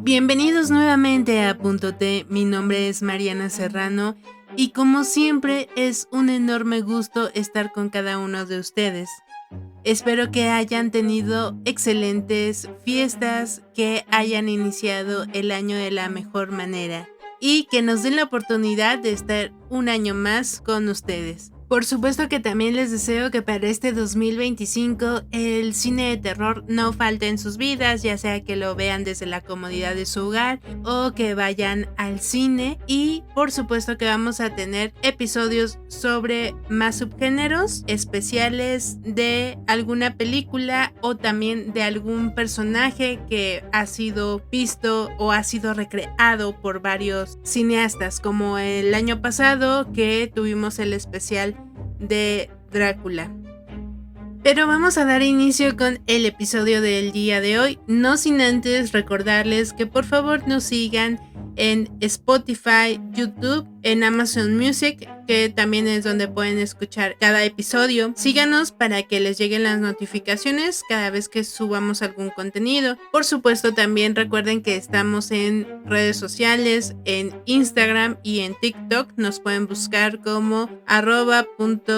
Bienvenidos nuevamente a Punto T, mi nombre es Mariana Serrano y como siempre es un enorme gusto estar con cada uno de ustedes. Espero que hayan tenido excelentes fiestas, que hayan iniciado el año de la mejor manera y que nos den la oportunidad de estar un año más con ustedes. Por supuesto que también les deseo que para este 2025 el cine de terror no falte en sus vidas, ya sea que lo vean desde la comodidad de su hogar o que vayan al cine. Y por supuesto que vamos a tener episodios sobre más subgéneros, especiales de alguna película o también de algún personaje que ha sido visto o ha sido recreado por varios cineastas, como el año pasado que tuvimos el especial de Drácula. Pero vamos a dar inicio con el episodio del día de hoy, no sin antes recordarles que por favor nos sigan en Spotify, YouTube, en Amazon Music, que también es donde pueden escuchar cada episodio. Síganos para que les lleguen las notificaciones cada vez que subamos algún contenido. Por supuesto, también recuerden que estamos en redes sociales, en Instagram y en TikTok. Nos pueden buscar como @.tpodcast.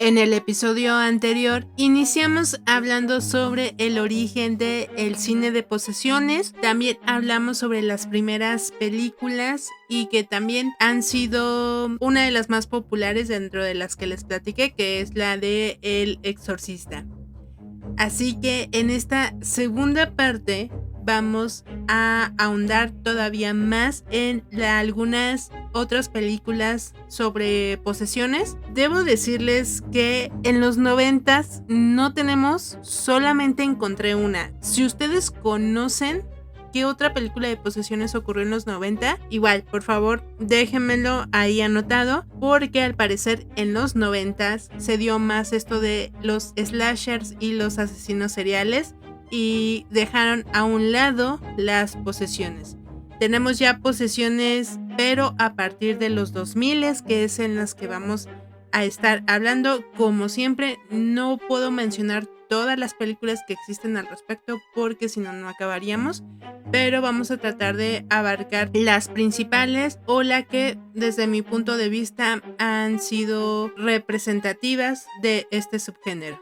En el episodio anterior iniciamos hablando sobre el origen del cine de posesiones, también hablamos sobre las primeras películas y que también han sido una de las más populares dentro de las que les platiqué, que es la de El Exorcista. Así que en esta segunda parte vamos a ahondar todavía más en algunas otras películas sobre posesiones. Debo decirles que en los 90s no tenemos, solamente encontré una. Si ustedes conocen qué otra película de posesiones ocurrió en los 90, igual, por favor, déjenmelo ahí anotado, porque al parecer en los 90s se dio más esto de los slashers y los asesinos seriales y dejaron a un lado las posesiones. Tenemos ya posesiones, pero a partir de los 2000, que es en las que vamos a estar hablando. Como siempre, no puedo mencionar todas las películas que existen al respecto porque si no, no acabaríamos, pero vamos a tratar de abarcar las principales o las que desde mi punto de vista han sido representativas de este subgénero.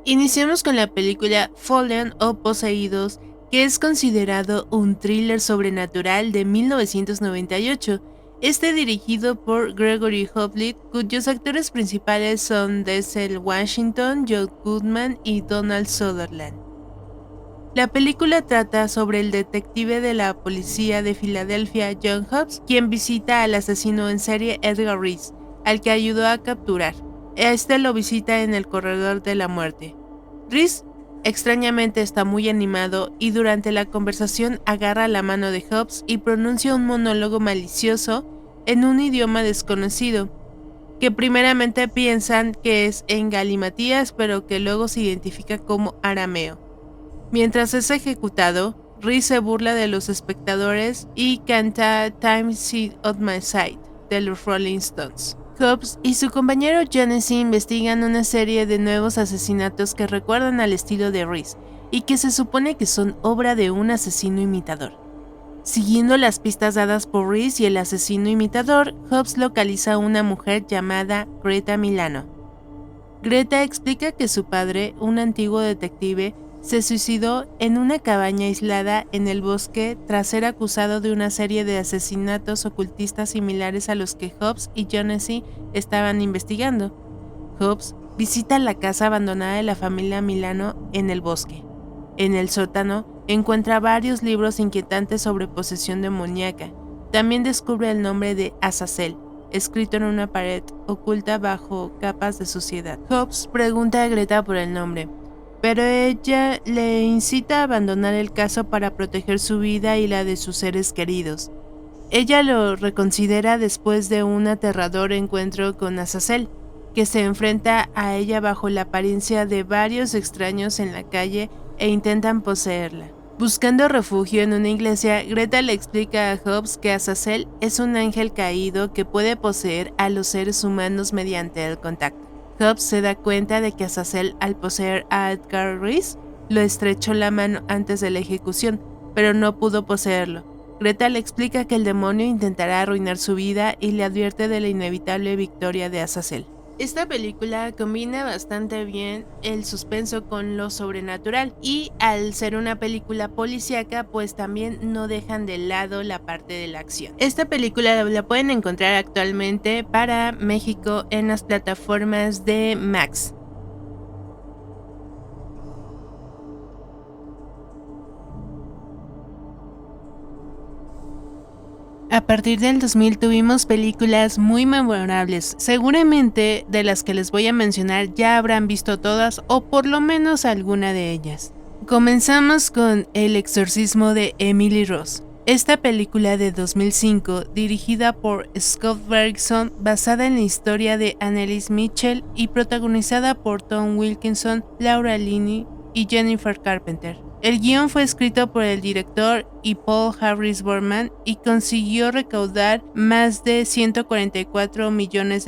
Iniciamos con la película Fallen o Poseídos, que es considerado un thriller sobrenatural de 1998. Dirigido por Gregory Hoblit, cuyos actores principales son Denzel Washington, John Goodman y Donald Sutherland. La película trata sobre el detective de la policía de Filadelfia, John Hobbs, quien visita al asesino en serie Edgar Reese, al que ayudó a capturar. Lo visita en el corredor de la muerte. Reese extrañamente está muy animado y durante la conversación agarra la mano de Hobbs y pronuncia un monólogo malicioso en un idioma desconocido, que primeramente piensan que es en galimatías, pero que luego se identifica como arameo. Mientras es ejecutado, Reese se burla de los espectadores y canta Time Sit on My Side de los Rolling Stones. Hobbs y su compañero Jonesy investigan una serie de nuevos asesinatos que recuerdan al estilo de Reese y que se supone que son obra de un asesino imitador. Siguiendo las pistas dadas por Reese y el asesino imitador, Hobbs localiza a una mujer llamada Greta Milano. Greta explica que su padre, un antiguo detective, se suicidó en una cabaña aislada en el bosque tras ser acusado de una serie de asesinatos ocultistas similares a los que Hobbs y Jonesy estaban investigando. Hobbs visita la casa abandonada de la familia Milano en el bosque. En el sótano encuentra varios libros inquietantes sobre posesión demoníaca. También descubre el nombre de Azazel, escrito en una pared oculta bajo capas de suciedad. Hobbs pregunta a Greta por el nombre. pero ella le incita a abandonar el caso para proteger su vida y la de sus seres queridos. Ella lo reconsidera después de un aterrador encuentro con Azazel, que se enfrenta a ella bajo la apariencia de varios extraños en la calle e intentan poseerla. Buscando refugio en una iglesia, Greta le explica a Hobbs que Azazel es un ángel caído que puede poseer a los seres humanos mediante el contacto. Hobbs se da cuenta de que Azazel, al poseer a Edgar Reese, lo estrechó la mano antes de la ejecución, pero no pudo poseerlo. Greta le explica que el demonio intentará arruinar su vida y le advierte de la inevitable victoria de Azazel. Esta película combina bastante bien el suspenso con lo sobrenatural y al ser una película policíaca pues también no dejan de lado la parte de la acción. Esta película la pueden encontrar actualmente para México en las plataformas de Max. A partir del 2000 tuvimos películas muy memorables, seguramente de las que les voy a mencionar ya habrán visto todas o por lo menos alguna de ellas. Comenzamos con El exorcismo de Emily Rose. Esta película de 2005, dirigida por Scott Derrickson, basada en la historia de Anneliese Mitchell y protagonizada por Tom Wilkinson, Laura Linney y Jennifer Carpenter. El guión fue escrito por el director y Paul Harris Borman y consiguió recaudar más de $144 millones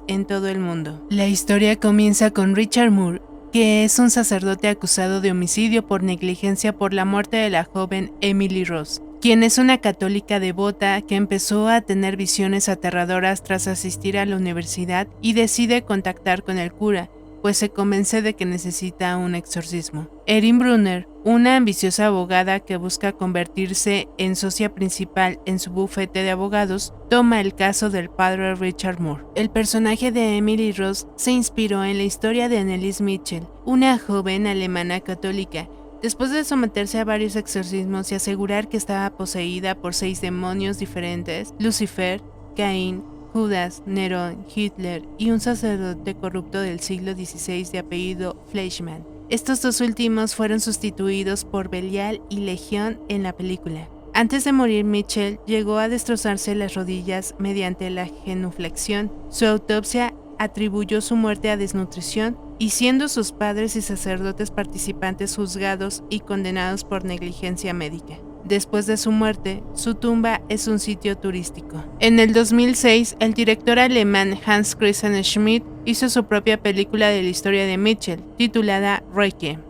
en todo el mundo. La historia comienza con Richard Moore, que es un sacerdote acusado de homicidio por negligencia por la muerte de la joven Emily Rose, quien es una católica devota que empezó a tener visiones aterradoras tras asistir a la universidad y decide contactar con el cura, pues se convence de que necesita un exorcismo. Erin Brunner, una ambiciosa abogada que busca convertirse en socia principal en su bufete de abogados, toma el caso del padre Richard Moore. El personaje de Emily Rose se inspiró en la historia de Anneliese Mitchell, una joven alemana católica. Después de someterse a varios exorcismos y asegurar que estaba poseída por 6 demonios diferentes, Lucifer, Caín, Judas, Nerón, Hitler y un sacerdote corrupto del siglo XVI de apellido Fleischmann. Estos dos últimos fueron sustituidos por Belial y Legión en la película. Antes de morir, Mitchell llegó a destrozarse las rodillas mediante la genuflexión. Su autopsia atribuyó su muerte a desnutrición y siendo sus padres y sacerdotes participantes juzgados y condenados por negligencia médica. Después de su muerte, su tumba es un sitio turístico. En el 2006, el director alemán Hans Christian Schmidt hizo su propia película de la historia de Mitchell, titulada Requiem.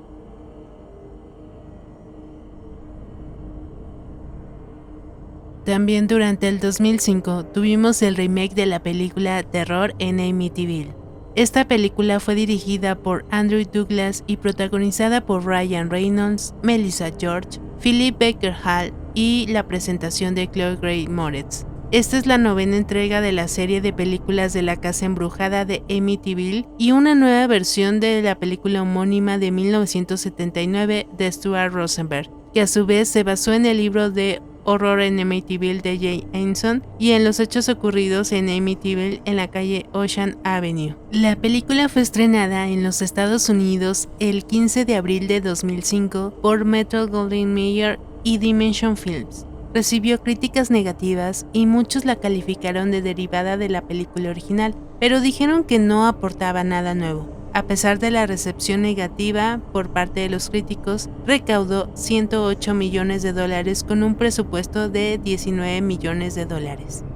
También durante el 2005 tuvimos el remake de la película Terror en Amityville. Esta película fue dirigida por Andrew Douglas y protagonizada por Ryan Reynolds, Melissa George, Philip Baker Hall y la presentación de Chloe Grace Moretz. Esta es la 9ª entrega de la serie de películas de la casa embrujada de Amityville y una nueva versión de la película homónima de 1979 de Stuart Rosenberg, que a su vez se basó en el libro de Horror en Amityville de Jay Anson y en los hechos ocurridos en Amityville en la calle Ocean Avenue. La película fue estrenada en los Estados Unidos el 15 de abril de 2005 por Metro-Goldwyn-Mayer y Dimension Films. Recibió críticas negativas y muchos la calificaron de derivada de la película original, pero dijeron que no aportaba nada nuevo. A pesar de la recepción negativa por parte de los críticos, recaudó $108 millones con un presupuesto de $19 millones.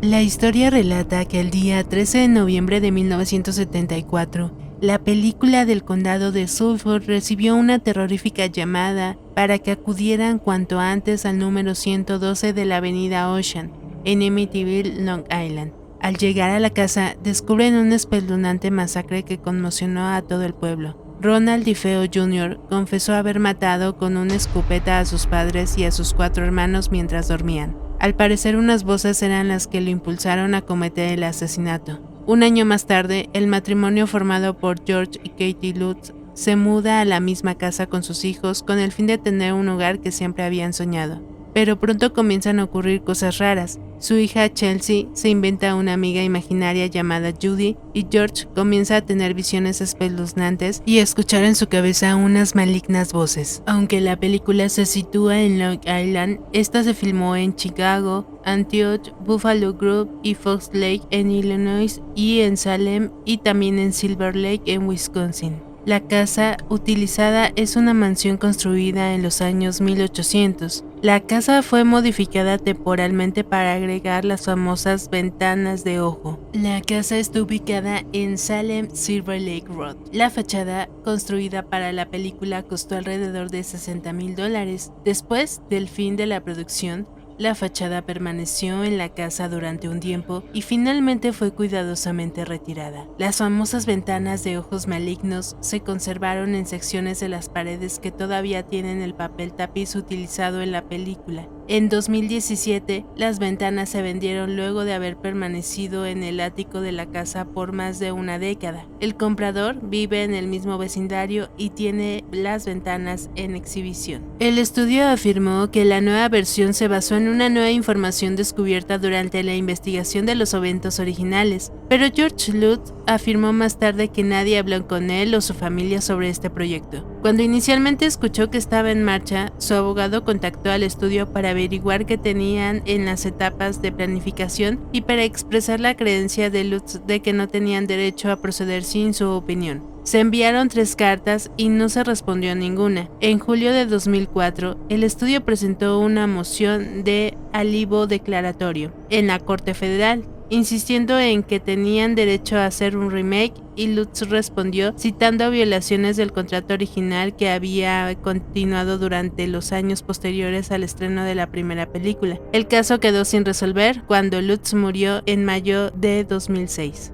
La historia relata que el día 13 de noviembre de 1974, la película del condado de Suffolk recibió una terrorífica llamada para que acudieran cuanto antes al número 112 de la avenida Ocean, en Amityville, Long Island. Al llegar a la casa, descubren una espeluznante masacre que conmocionó a todo el pueblo. Ronald DeFeo Jr. confesó haber matado con una escopeta a sus padres y a sus 4 hermanos mientras dormían. Al parecer, unas voces eran las que lo impulsaron a cometer el asesinato. Un año más tarde, el matrimonio formado por George y Katie Lutz se muda a la misma casa con sus hijos con el fin de tener un hogar que siempre habían soñado. pero pronto comienzan a ocurrir cosas raras. Su hija Chelsea se inventa una amiga imaginaria llamada Judy y George comienza a tener visiones espeluznantes y a escuchar en su cabeza unas malignas voces. Aunque la película se sitúa en Long Island, esta se filmó en Chicago, Antioch, Buffalo Grove y Fox Lake en Illinois y en Salem y también en Silver Lake en Wisconsin. La casa utilizada es una mansión construida en los años 1800. La casa fue modificada temporalmente para agregar las famosas ventanas de ojo. La casa está ubicada en Salem Silver Lake Road. La fachada, construida para la película, costó alrededor de $60,000. Después del fin de la producción, la fachada permaneció en la casa durante un tiempo y finalmente fue cuidadosamente retirada. Las famosas ventanas de ojos malignos se conservaron en secciones de las paredes que todavía tienen el papel tapiz utilizado en la película. En 2017, las ventanas se vendieron luego de haber permanecido en el ático de la casa por más de una década. El comprador vive en el mismo vecindario y tiene las ventanas en exhibición. El estudio afirmó que la nueva versión se basó en una nueva información descubierta durante la investigación de los eventos originales, pero George Lutz afirmó más tarde que nadie habló con él o su familia sobre este proyecto. Cuando inicialmente escuchó que estaba en marcha, su abogado contactó al estudio para averiguar qué tenían en las etapas de planificación y para expresar la creencia de Lutz de que no tenían derecho a proceder sin su opinión. Se enviaron 3 cartas y no se respondió a ninguna. En julio de 2004, el estudio presentó una moción de alibo declaratorio en la Corte Federal, insistiendo en que tenían derecho a hacer un remake, y Lutz respondió citando violaciones del contrato original que había continuado durante los años posteriores al estreno de la primera película. El caso quedó sin resolver cuando Lutz murió en mayo de 2006.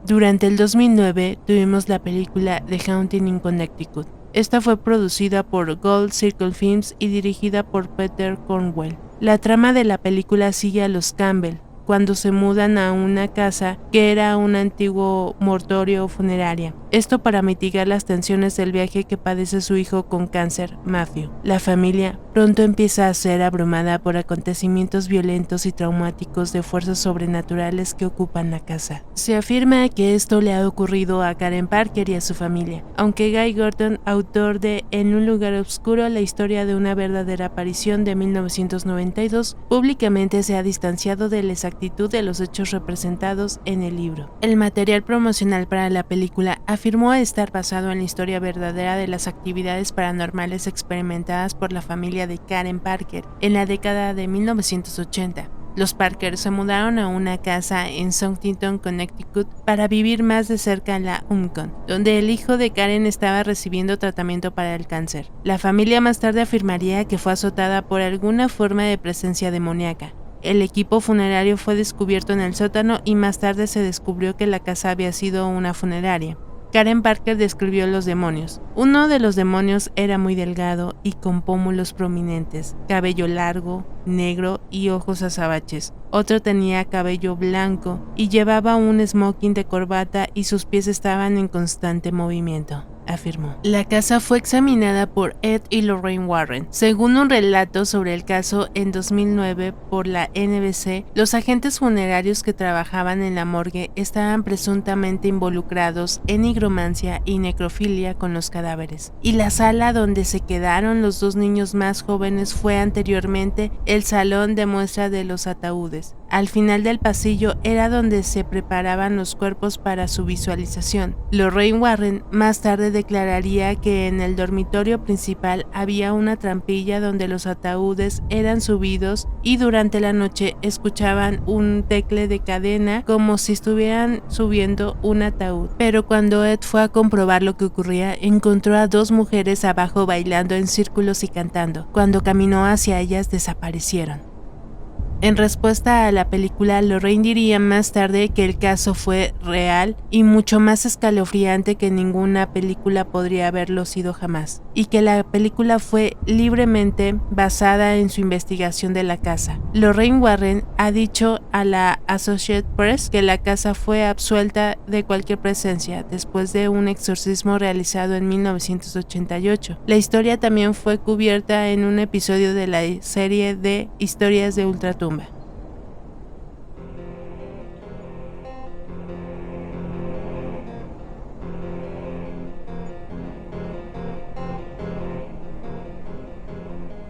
Durante el 2009 tuvimos la película The Haunting in Connecticut. Esta fue producida por Gold Circle Films y dirigida por Peter Cornwell. La trama de la película sigue a los Campbell cuando se mudan a una casa que era un antiguo mortorio o funeraria. Esto para mitigar las tensiones del viaje que padece su hijo con cáncer, Matthew. La familia pronto empieza a ser abrumada por acontecimientos violentos y traumáticos de fuerzas sobrenaturales que ocupan la casa. Se afirma que esto le ha ocurrido a Karen Parker y a su familia, aunque Guy Gordon, autor de En un lugar oscuro, la historia de una verdadera aparición de 1992, públicamente se ha distanciado de la exactitud de los hechos representados en el libro. El material promocional para la película afirmó estar basado en la historia verdadera de las actividades paranormales experimentadas por la familia de Karen Parker en la década de 1980. Los Parker se mudaron a una casa en Southington, Connecticut, para vivir más de cerca en la Humcon, donde el hijo de Karen estaba recibiendo tratamiento para el cáncer. La familia más tarde afirmaría que fue azotada por alguna forma de presencia demoníaca. El equipo funerario fue descubierto en el sótano y más tarde se descubrió que la casa había sido una funeraria. Karen Parker describió los demonios. Uno de los demonios era muy delgado y con pómulos prominentes, cabello largo, negro y ojos azabaches. Otro tenía cabello blanco y llevaba un smoking de corbata y sus pies estaban en constante movimiento, afirmó. La casa fue examinada por Ed y Lorraine Warren. Según un relato sobre el caso en 2009 por la NBC, los agentes funerarios que trabajaban en la morgue estaban presuntamente involucrados en nigromancia y necrofilia con los cadáveres. Y la sala donde se quedaron los 2 niños más jóvenes fue anteriormente el salón de muestra de los ataúdes. Al final del pasillo era donde se preparaban los cuerpos para su visualización. Lorraine Warren más tarde declararía que en el dormitorio principal había una trampilla donde los ataúdes eran subidos y durante la noche escuchaban un tecle de cadena como si estuvieran subiendo un ataúd. Pero cuando Ed fue a comprobar lo que ocurría, encontró a 2 mujeres abajo bailando en círculos y cantando. Cuando caminó hacia ellas, desaparecieron. En respuesta a la película, Lorraine diría más tarde que el caso fue real y mucho más escalofriante que ninguna película podría haberlo sido jamás, y que la película fue libremente basada en su investigación de la casa. Lorraine Warren ha dicho a la Associated Press que la casa fue absuelta de cualquier presencia después de un exorcismo realizado en 1988. La historia también fue cubierta en un episodio de la serie de Historias de Ultratumba.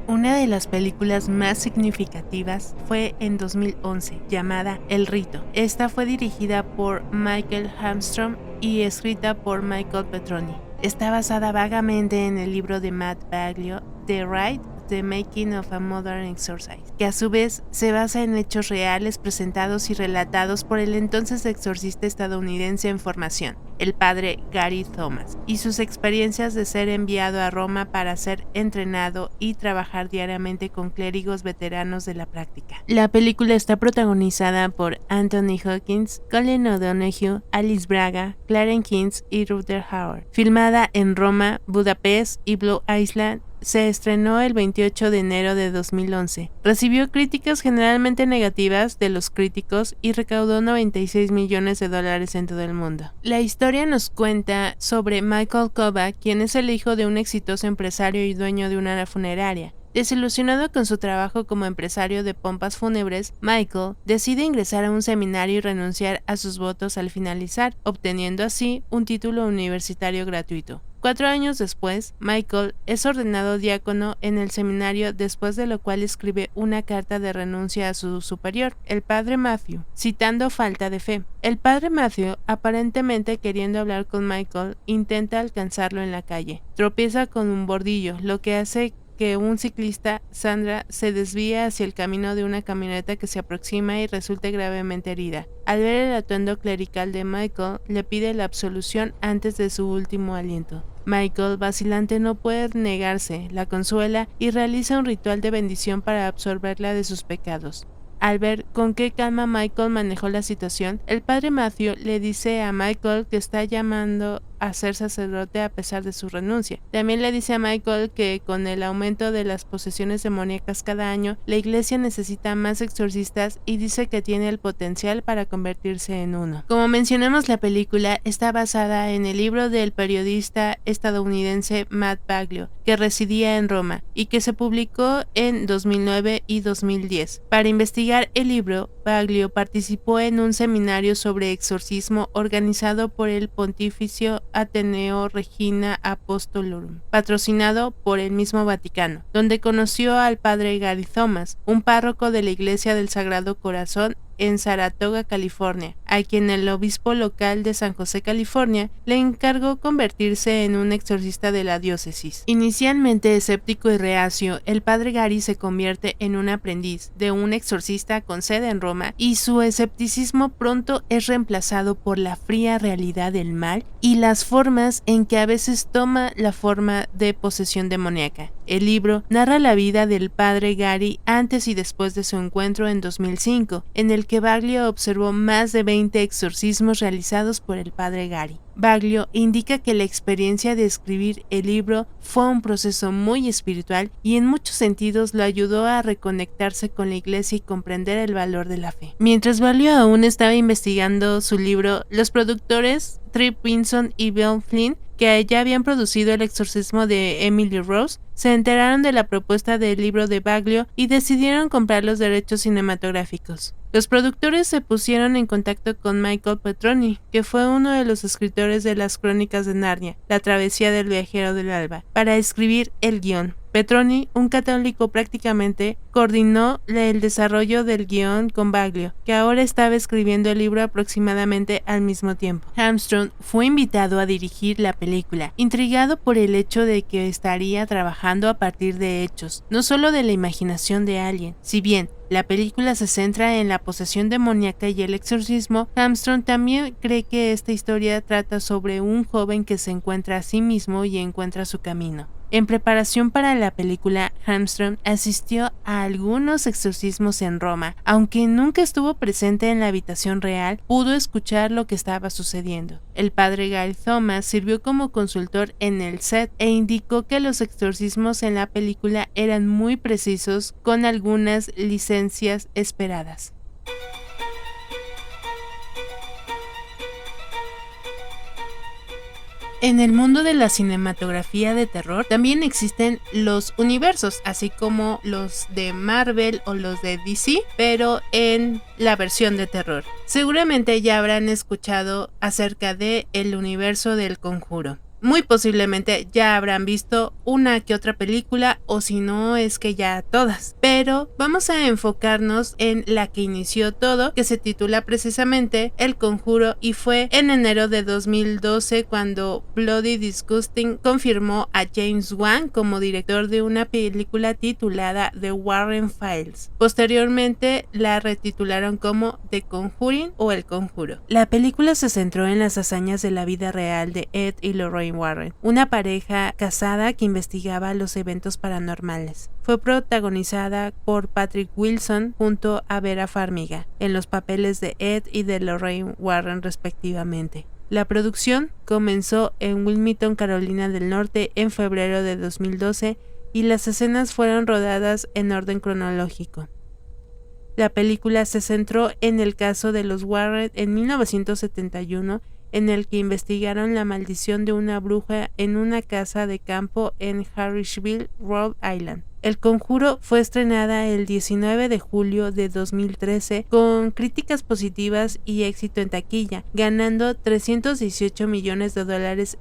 Una de las películas más significativas fue en 2011, llamada El Rito. Esta fue dirigida por Michael Hamstrom y escrita por Michael Petroni. Está basada vagamente en el libro de Matt Baglio, The Rite, The Making of a Modern Exorcist, que a su vez se basa en hechos reales presentados y relatados por el entonces exorcista estadounidense en formación, el padre Gary Thomas, y sus experiencias de ser enviado a Roma para ser entrenado y trabajar diariamente con clérigos veteranos de la práctica. La película está protagonizada por Anthony Hopkins, Colin O'Donoghue, Alice Braga, Clarence Kings y Rutger Hauer. Filmada en Roma, Budapest y Blue Island, se estrenó el 28 de enero de 2011. Recibió críticas generalmente negativas de los críticos y recaudó $96 millones en todo el mundo. La historia nos cuenta sobre Michael Kova, quien es el hijo de un exitoso empresario y dueño de una funeraria. Desilusionado con su trabajo como empresario de pompas fúnebres, Michael decide ingresar a un seminario y renunciar a sus votos al finalizar, obteniendo así un título universitario gratuito. 4 años después, Michael es ordenado diácono en el seminario, después de lo cual escribe una carta de renuncia a su superior, el padre Matthew, citando falta de fe. El padre Matthew, aparentemente queriendo hablar con Michael, intenta alcanzarlo en la calle. Tropieza con un bordillo, lo que hace que un ciclista, Sandra, se desvía hacia el camino de una camioneta que se aproxima y resulta gravemente herida. Al ver el atuendo clerical de Michael, le pide la absolución antes de su último aliento. Michael, vacilante, no puede negarse, la consuela y realiza un ritual de bendición para absolverla de sus pecados. Al ver con qué calma Michael manejó la situación, el padre Matthew le dice a Michael que está llamando a ser sacerdote a pesar de su renuncia. También le dice a Michael que con el aumento de las posesiones demoníacas cada año, la iglesia necesita más exorcistas y dice que tiene el potencial para convertirse en uno. Como mencionamos, la película está basada en el libro del periodista estadounidense Matt Baglio, que residía en Roma y que se publicó en 2009 y 2010. Para investigar el libro, Baglio participó en un seminario sobre exorcismo organizado por el Pontificio Ateneo Regina Apostolorum, patrocinado por el mismo Vaticano, donde conoció al padre Gary Thomas, un párroco de la Iglesia del Sagrado Corazón en Saratoga, California, a quien el obispo local de San José, California, le encargó convertirse en un exorcista de la diócesis. Inicialmente escéptico y reacio, el padre Gary se convierte en un aprendiz de un exorcista con sede en Roma, y su escepticismo pronto es reemplazado por la fría realidad del mal y las formas en que a veces toma la forma de posesión demoníaca. El libro narra la vida del padre Gary antes y después de su encuentro en 2005, en el que Baglio observó más de 20 exorcismos realizados por el padre Gary. Baglio indica que la experiencia de escribir el libro fue un proceso muy espiritual y en muchos sentidos lo ayudó a reconectarse con la iglesia y comprender el valor de la fe. Mientras Baglio aún estaba investigando su libro, los productores Trip Vinson y Bill Flynn, que ya habían producido El exorcismo de Emily Rose, se enteraron de la propuesta del libro de Baglio y decidieron comprar los derechos cinematográficos. Los productores se pusieron en contacto con Michael Petroni, que fue uno de los escritores de las Crónicas de Narnia, La travesía del viajero del alba, para escribir el guión. Petroni, un católico prácticamente, coordinó el desarrollo del guión con Baglio, que ahora estaba escribiendo el libro aproximadamente al mismo tiempo. Armstrong fue invitado a dirigir la película, intrigado por el hecho de que estaría trabajando a partir de hechos, no solo de la imaginación de alguien. Si bien la película se centra en la posesión demoníaca y el exorcismo, Armstrong también cree que esta historia trata sobre un joven que se encuentra a sí mismo y encuentra su camino. En preparación para la película, Armstrong asistió a algunos exorcismos en Roma. Aunque nunca estuvo presente en la habitación real, pudo escuchar lo que estaba sucediendo. El padre Guy Thomas sirvió como consultor en el set e indicó que los exorcismos en la película eran muy precisos, con algunas licencias esperadas. En el mundo de la cinematografía de terror también existen los universos, así como los de Marvel o los de DC, pero en la versión de terror. Seguramente ya habrán escuchado acerca de el universo del Conjuro. Muy posiblemente ya habrán visto una que otra película, o si no es que ya todas. Pero vamos a enfocarnos en la que inició todo, que se titula precisamente El Conjuro, y fue en enero de 2012 cuando Bloody Disgusting confirmó a James Wan como director de una película titulada The Warren Files. Posteriormente la retitularon como The Conjuring o El Conjuro. La película se centró en las hazañas de la vida real de Ed y Lorraine Warren, una pareja casada que investigaba los eventos paranormales. Fue protagonizada por Patrick Wilson junto a Vera Farmiga en los papeles de Ed y de Lorraine Warren respectivamente. La producción comenzó en Wilmington, Carolina del Norte en febrero de 2012 y las escenas fueron rodadas en orden cronológico. La película se centró en el caso de los Warren en 1971, en el que investigaron la maldición de una bruja en una casa de campo en Harrisville, Rhode Island. El Conjuro fue estrenada el 19 de julio de 2013 con críticas positivas y éxito en taquilla, ganando $318 millones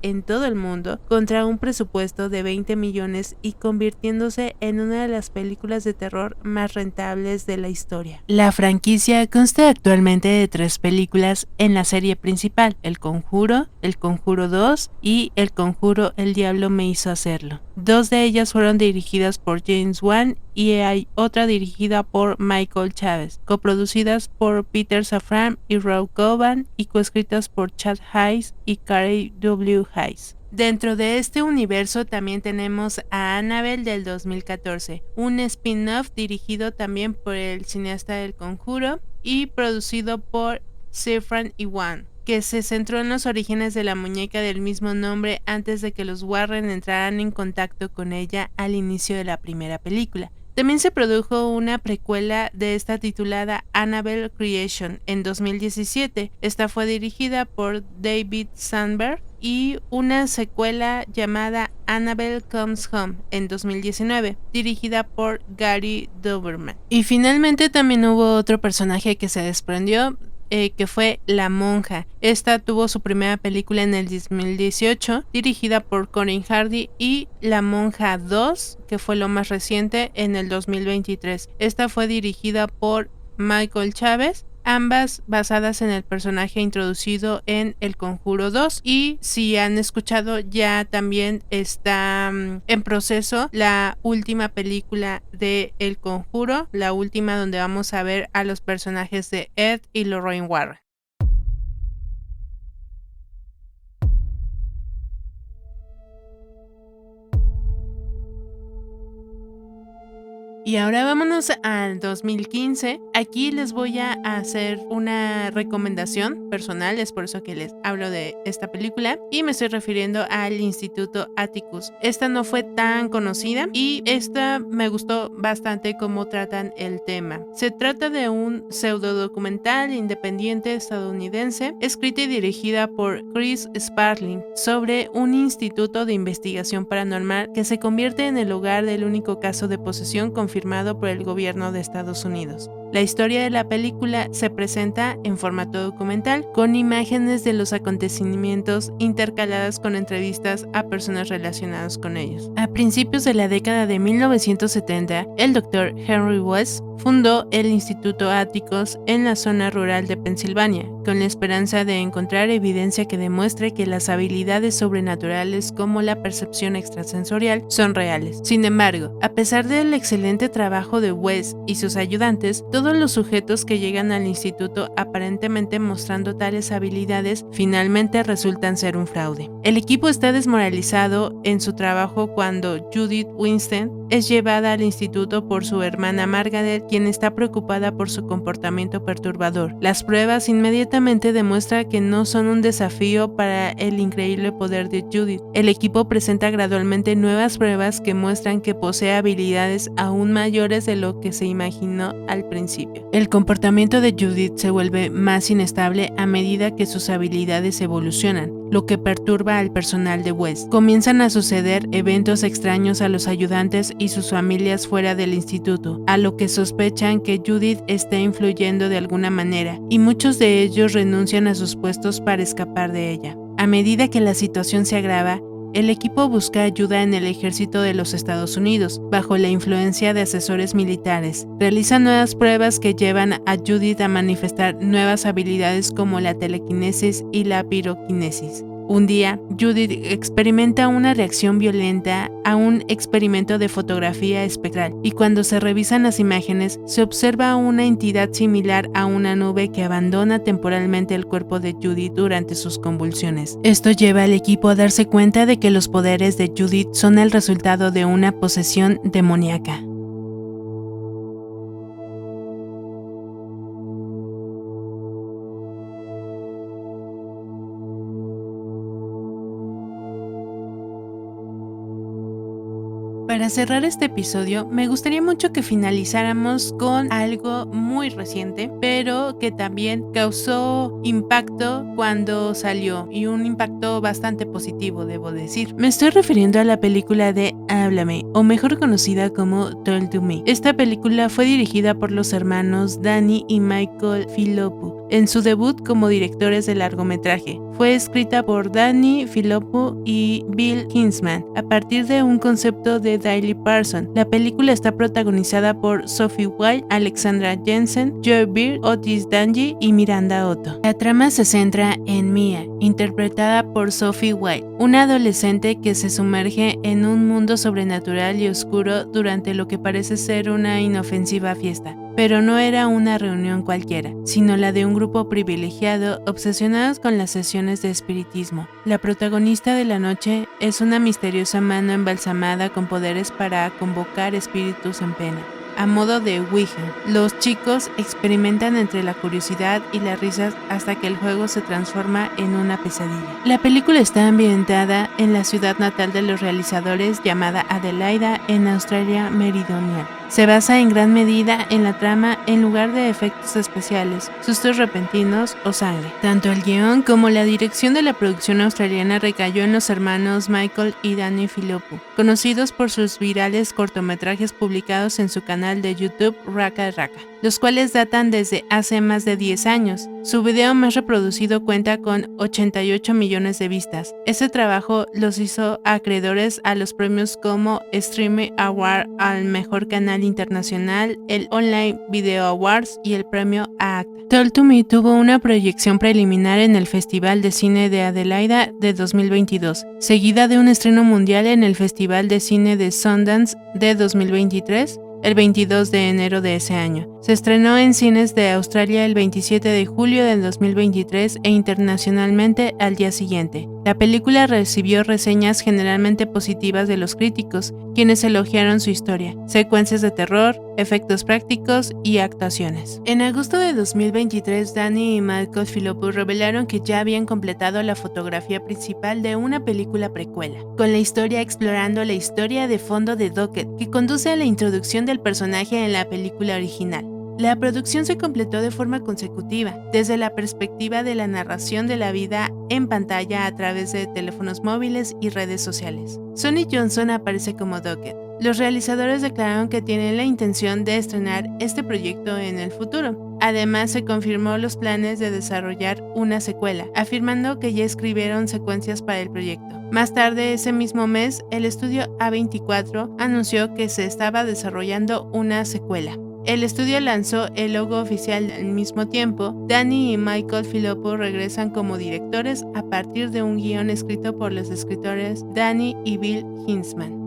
en todo el mundo contra un presupuesto de 20 millones y convirtiéndose en una de las películas de terror más rentables de la historia. La franquicia consta actualmente de 3 películas en la serie principal: El Conjuro 2 y El Conjuro El Diablo me hizo hacerlo. 2 de ellas fueron dirigidas por James Wan y hay otra dirigida por Michael Chavez, coproducidas por Peter Safran y Rob Coban y coescritas por Chad Hayes y Carey W. Hayes. Dentro de este universo también tenemos a Annabelle del 2014, un spin-off dirigido también por el cineasta del Conjuro y producido por Safran y Wan, que se centró en los orígenes de la muñeca del mismo nombre antes de que los Warren entraran en contacto con ella al inicio de la primera película. También se produjo una precuela de esta titulada Annabelle Creation en 2017. Esta fue dirigida por David Sandberg, y una secuela llamada Annabelle Comes Home en 2019, dirigida por Gary Doberman. Y finalmente también hubo otro personaje que se desprendió, que fue La Monja. Esta tuvo su primera película en el 2018, dirigida por Corin Hardy, y La Monja 2, que fue lo más reciente, en el 2023. Esta fue dirigida por Michael Chavez, ambas basadas en el personaje introducido en El Conjuro 2. Y si han escuchado, ya también está en proceso la última película de El Conjuro, la última donde vamos a ver a los personajes de Ed y Lorraine Warren. Y ahora vámonos al 2015. Aquí les voy a hacer una recomendación personal, es por eso que les hablo de esta película, y me estoy refiriendo al Instituto Atticus. Esta no fue tan conocida y esta me gustó bastante cómo tratan el tema. Se trata de un pseudodocumental independiente estadounidense, escrita y dirigida por Chris Sparling, sobre un instituto de investigación paranormal que se convierte en el hogar del único caso de posesión confirmado por el gobierno de Estados Unidos. La historia de la película se presenta en formato documental, con imágenes de los acontecimientos intercaladas con entrevistas a personas relacionadas con ellos. A principios de la década de 1970, el Dr. Henry West fundó el Instituto Atticus en la zona rural de Pensilvania, con la esperanza de encontrar evidencia que demuestre que las habilidades sobrenaturales como la percepción extrasensorial son reales. Sin embargo, a pesar del excelente trabajo de West y sus ayudantes, todos los sujetos que llegan al instituto aparentemente mostrando tales habilidades finalmente resultan ser un fraude. El equipo está desmoralizado en su trabajo cuando Judith Winston es llevada al instituto por su hermana Margaret, quien está preocupada por su comportamiento perturbador. Las pruebas inmediatamente demuestran que no son un desafío para el increíble poder de Judith. El equipo presenta gradualmente nuevas pruebas que muestran que posee habilidades aún mayores de lo que se imaginó al principio. El comportamiento de Judith se vuelve más inestable a medida que sus habilidades evolucionan, lo que perturba al personal de West. Comienzan a suceder eventos extraños a los ayudantes y sus familias fuera del instituto, a lo que sospechan que Judith está influyendo de alguna manera, y muchos de ellos renuncian a sus puestos para escapar de ella. A medida que la situación se agrava, el equipo busca ayuda en el ejército de los Estados Unidos, bajo la influencia de asesores militares. Realizan nuevas pruebas que llevan a Judith a manifestar nuevas habilidades como la telequinesis y la piroquinesis. Un día, Judith experimenta una reacción violenta a un experimento de fotografía espectral, y cuando se revisan las imágenes, se observa una entidad similar a una nube que abandona temporalmente el cuerpo de Judith durante sus convulsiones. Esto lleva al equipo a darse cuenta de que los poderes de Judith son el resultado de una posesión demoníaca. Para cerrar este episodio, me gustaría mucho que finalizáramos con algo muy reciente, pero que también causó impacto cuando salió, y un impacto bastante positivo, debo decir. Me estoy refiriendo a la película de Háblame, o mejor conocida como Talk to Me. Esta película fue dirigida por los hermanos Danny y Michael Philippou en su debut como directores de largometraje. Fue escrita por Danny Philippou y Bill Hinzman a partir de un concepto de Daley Parson. La película está protagonizada por Sophie White, Alexandra Jensen, Joy Beard, Otis Dangy y Miranda Otto. La trama se centra en Mia, interpretada por Sophie White, una adolescente que se sumerge en un mundo sobrenatural y oscuro durante lo que parece ser una inofensiva fiesta. Pero no era una reunión cualquiera, sino la de un grupo privilegiado obsesionados con las sesiones de espiritismo. La protagonista de la noche es una misteriosa mano embalsamada con poderes para convocar espíritus en pena. A modo de Ouija, los chicos experimentan entre la curiosidad y las risas hasta que el juego se transforma en una pesadilla. La película está ambientada en la ciudad natal de los realizadores llamada Adelaida, en Australia Meridional. Se basa en gran medida en la trama en lugar de efectos especiales, sustos repentinos o sangre. Tanto el guión como la dirección de la producción australiana recayó en los hermanos Michael y Danny Philippou, conocidos por sus virales cortometrajes publicados en su canal de YouTube Raka Raka, los cuales datan desde hace más de 10 años. Su video más reproducido cuenta con 88 millones de vistas. Este trabajo los hizo acreedores a los premios como Streamy Award al mejor canal internacional, el Online Video Awards y el premio AACTA. Talk to Me tuvo una proyección preliminar en el Festival de Cine de Adelaida de 2022, seguida de un estreno mundial en el Festival de Cine de Sundance de 2023, el 22 de enero de ese año. Se estrenó en cines de Australia el 27 de julio del 2023 e internacionalmente al día siguiente. La película recibió reseñas generalmente positivas de los críticos, quienes elogiaron su historia, secuencias de terror, efectos prácticos y actuaciones. En agosto de 2023, Danny y Michael Philippou revelaron que ya habían completado la fotografía principal de una película precuela, con la historia explorando la historia de fondo de Docket, que conduce a la introducción del personaje en la película original. La producción se completó de forma consecutiva, desde la perspectiva de la narración de la vida en pantalla a través de teléfonos móviles y redes sociales. Sonny Johnson aparece como Docket. Los realizadores declararon que tienen la intención de estrenar este proyecto en el futuro. Además, se confirmó los planes de desarrollar una secuela, afirmando que ya escribieron secuencias para el proyecto. Más tarde ese mismo mes, el estudio A24 anunció que se estaba desarrollando una secuela. El estudio lanzó el logo oficial al mismo tiempo. Danny y Michael Philippou regresan como directores a partir de un guión escrito por los escritores Danny y Bill Hinzman.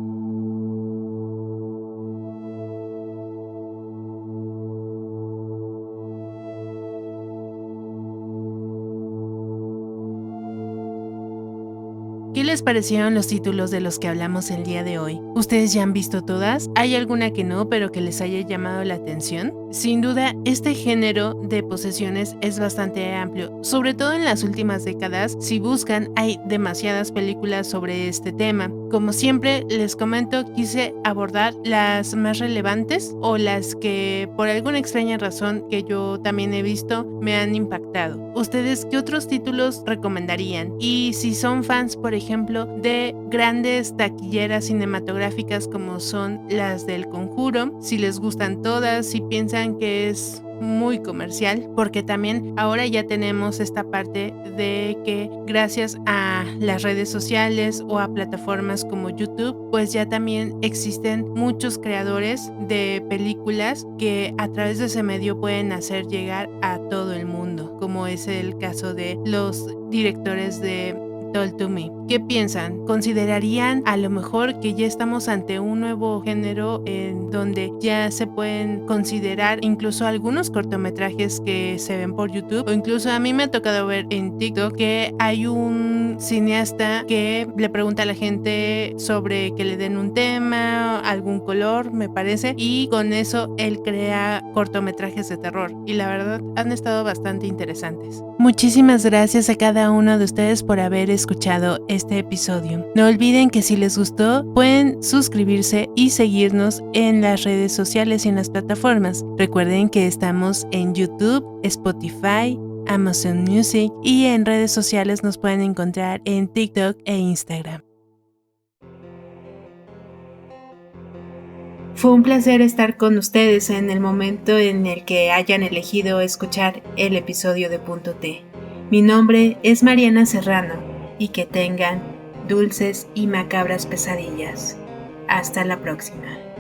¿Qué les parecieron los títulos de los que hablamos el día de hoy? ¿Ustedes ya han visto todas? ¿Hay alguna que no, pero que les haya llamado la atención? Sin duda, este género de posesiones es bastante amplio, sobre todo en las últimas décadas. Si buscan, hay demasiadas películas sobre este tema. Como siempre, les comento, quise abordar las más relevantes o las que por alguna extraña razón que yo también he visto me han impactado. ¿Ustedes qué otros títulos recomendarían? Y si son fans, por ejemplo, de grandes taquilleras cinematográficas como son las del Conjuro, si les gustan todas, si piensan que es muy comercial, porque también ahora ya tenemos esta parte de que gracias a las redes sociales o a plataformas como YouTube, pues ya también existen muchos creadores de películas que a través de ese medio pueden hacer llegar a todo el mundo, como es el caso de los directores de Told to Me. ¿Qué piensan? ¿Considerarían a lo mejor que ya estamos ante un nuevo género en donde ya se pueden considerar incluso algunos cortometrajes que se ven por YouTube? O incluso a mí me ha tocado ver en TikTok que hay un cineasta que le pregunta a la gente sobre que le den un tema, algún color, me parece, y con eso él crea cortometrajes de terror. Y la verdad han estado bastante interesantes. Muchísimas gracias a cada uno de ustedes por haber escuchado este episodio. No olviden que si les gustó, pueden suscribirse y seguirnos en las redes sociales y en las plataformas. Recuerden que estamos en YouTube, Spotify, Amazon Music y en redes sociales nos pueden encontrar en TikTok e Instagram. Fue un placer estar con ustedes en el momento en el que hayan elegido escuchar el episodio de Punto T. Mi nombre es Mariana Serrano y que tengan dulces y macabras pesadillas. Hasta la próxima.